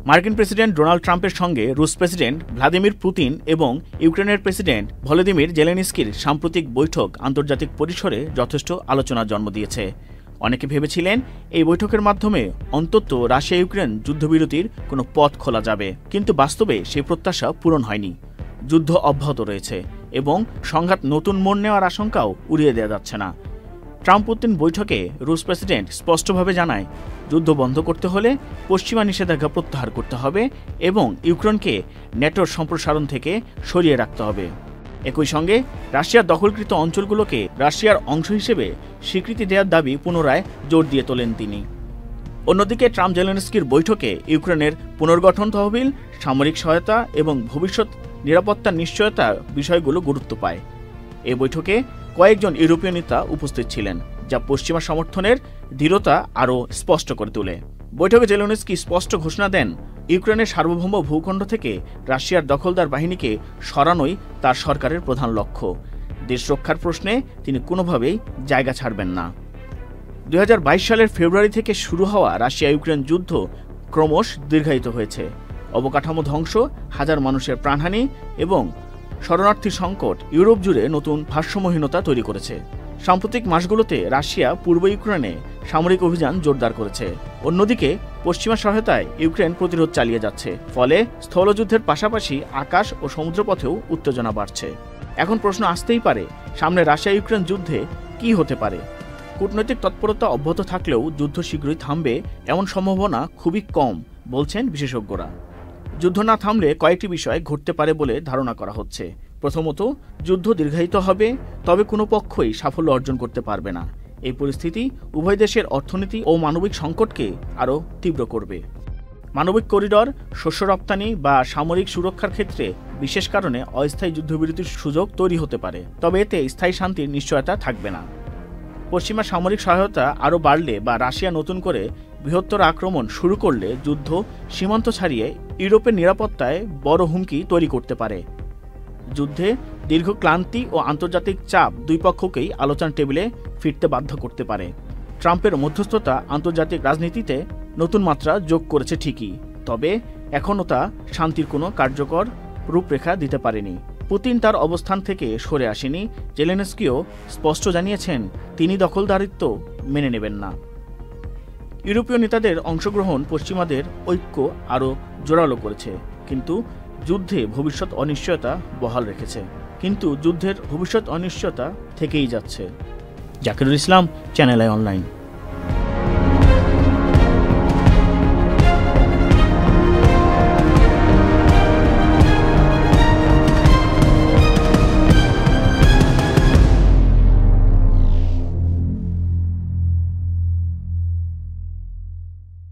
মার্কিন president Donald ট্রাম্পের সঙ্গে রুশ প্রেসিডেন্ট ভ্লাদিমির পুতিন এবং ইউক্রেনের প্রেসিডেন্ট ভলোদিমির জেলেনস্কির সাম্প্রতিক বৈঠক আন্তর্জাতিক পরিসরে যথেষ্ট আলোচনার জন্ম দিয়েছে। অনেকে ভেবেছিলেন এই বৈঠকের মাধ্যমে অন্তত রাশিয়া ইউক্রেন যুদ্ধবিরতির কোনো পথ খোলা যাবে, কিন্তু বাস্তবে সেই প্রত্যাশা পূরণ হয়নি। যুদ্ধ অব্যাহত রয়েছে এবং সংঘাত নতুন মোড় নেওয়ার আশঙ্কাও উড়িয়ে দেওয়া যাচ্ছে না। ট্রাম্প পুতিন বৈঠকে রুশ প্রেসিডেন্ট স্পষ্টভাবে জানায়, যুদ্ধ বন্ধ করতে হলে পশ্চিমা নিষেধাজ্ঞা প্রত্যাহার করতে হবে এবং ইউক্রেনকে ন্যাটোর সম্প্রসারণ থেকে সরিয়ে রাখতে হবে। একই সঙ্গে রাশিয়ার দখলকৃত অঞ্চলগুলোকে রাশিয়ার অংশ হিসেবে স্বীকৃতি দেওয়ার দাবি পুনরায় জোর দিয়ে তোলেন তিনি। অন্যদিকে ট্রাম্প জেলেনস্কির বৈঠকে ইউক্রেনের পুনর্গঠন তহবিল, সামরিক সহায়তা এবং ভবিষ্যৎ নিরাপত্তার নিশ্চয়তা বিষয়গুলো গুরুত্ব পায়। এই বৈঠকে কয়েকজন ইউরোপীয় নেতা উপস্থিত ছিলেন, যা পশ্চিমা সমর্থনের দৃঢ়তা আরও স্পষ্ট করে তোলে। বৈঠকে জেলেনস্কি স্পষ্ট ঘোষণা দেন, ইউক্রেনের সার্বভৌম ভূখণ্ড থেকে রাশিয়ার দখলদার বাহিনীকে সরানোই তার সরকারের প্রধান লক্ষ্য। দেশ রক্ষার প্রশ্নে তিনি কোনোভাবেই জায়গা ছাড়বেন না। 2022 সালের ফেব্রুয়ারি থেকে শুরু হওয়া রাশিয়া ইউক্রেন যুদ্ধ ক্রমশ দীর্ঘায়িত হয়েছে। অবকাঠামো ধ্বংস, হাজার মানুষের প্রাণহানি এবং শরণার্থী সংকট ইউরোপ জুড়ে নতুন ভারসাম্যহীনতা তৈরি করেছে। সাম্প্রতিক মাসগুলোতে রাশিয়া পূর্ব ইউক্রেনে সামরিক অভিযান জোরদার করেছে। অন্যদিকে পশ্চিমা সহায়তায় ইউক্রেন প্রতিরোধ চালিয়ে যাচ্ছে, ফলে স্থলযুদ্ধের পাশাপাশি আকাশ ও সমুদ্রপথেও উত্তেজনা বাড়ছে। এখন প্রশ্ন আসতেই পারে, সামনে রাশিয়া ইউক্রেন যুদ্ধে কি হতে পারে? কূটনৈতিক তৎপরতা অব্যাহত থাকলেও যুদ্ধ শীঘ্রই থামবে এমন সম্ভাবনা খুবই কম বলছেন বিশেষজ্ঞরা। যুদ্ধ না থামলে কয়েকটি বিষয় ঘটতে পারে বলে ধারণা করা হচ্ছে। প্রথমত, যুদ্ধ দীর্ঘায়িত হবে, তবে কোনো পক্ষই সাফল্য অর্জন করতে পারবে না। এই পরিস্থিতি উভয় দেশের অর্থনীতি ও মানবিক সংকটকে আরও তীব্র করবে। মানবিক করিডর, শস্য রপ্তানি বা সামরিক সুরক্ষার ক্ষেত্রে বিশেষ কারণে অস্থায়ী যুদ্ধবিরতির সুযোগ তৈরি হতে পারে, তবে এতে স্থায়ী শান্তির নিশ্চয়তা থাকবে না। পশ্চিমা সামরিক সহায়তা আরও বাড়লে বা রাশিয়া নতুন করে বৃহত্তর আক্রমণ শুরু করলে যুদ্ধ সীমান্ত ছাড়িয়ে ইউরোপের নিরাপত্তায় বড় হুমকি তৈরি করতে পারে। যুদ্ধে দীর্ঘ ক্লান্তি ও আন্তর্জাতিক চাপ দুই পক্ষকেই আলোচনার টেবিলে ফিরতে বাধ্য করতে পারে। ট্রাম্পের মধ্যস্থতা আন্তর্জাতিক রাজনীতিতে নতুন মাত্রা যোগ করেছে ঠিকই, তবে এখনও তা শান্তির কোনো কার্যকর রূপরেখা দিতে পারেনি। পুতিন তার অবস্থান থেকে সরে আসেনি। জেলেনস্কিও স্পষ্ট জানিয়েছেন তিনি দখলদারিত্ব মেনে নেবেন না। ইউরোপীয় নেতাদের অংশগ্রহণ পশ্চিমাদের ঐক্য আরও জোরালো করেছে, কিন্তু যুদ্ধের ভবিষ্যৎ অনিশ্চয়তা থেকেই যাচ্ছে। জাকিরুল ইসলাম, চ্যানেল আই অনলাইন।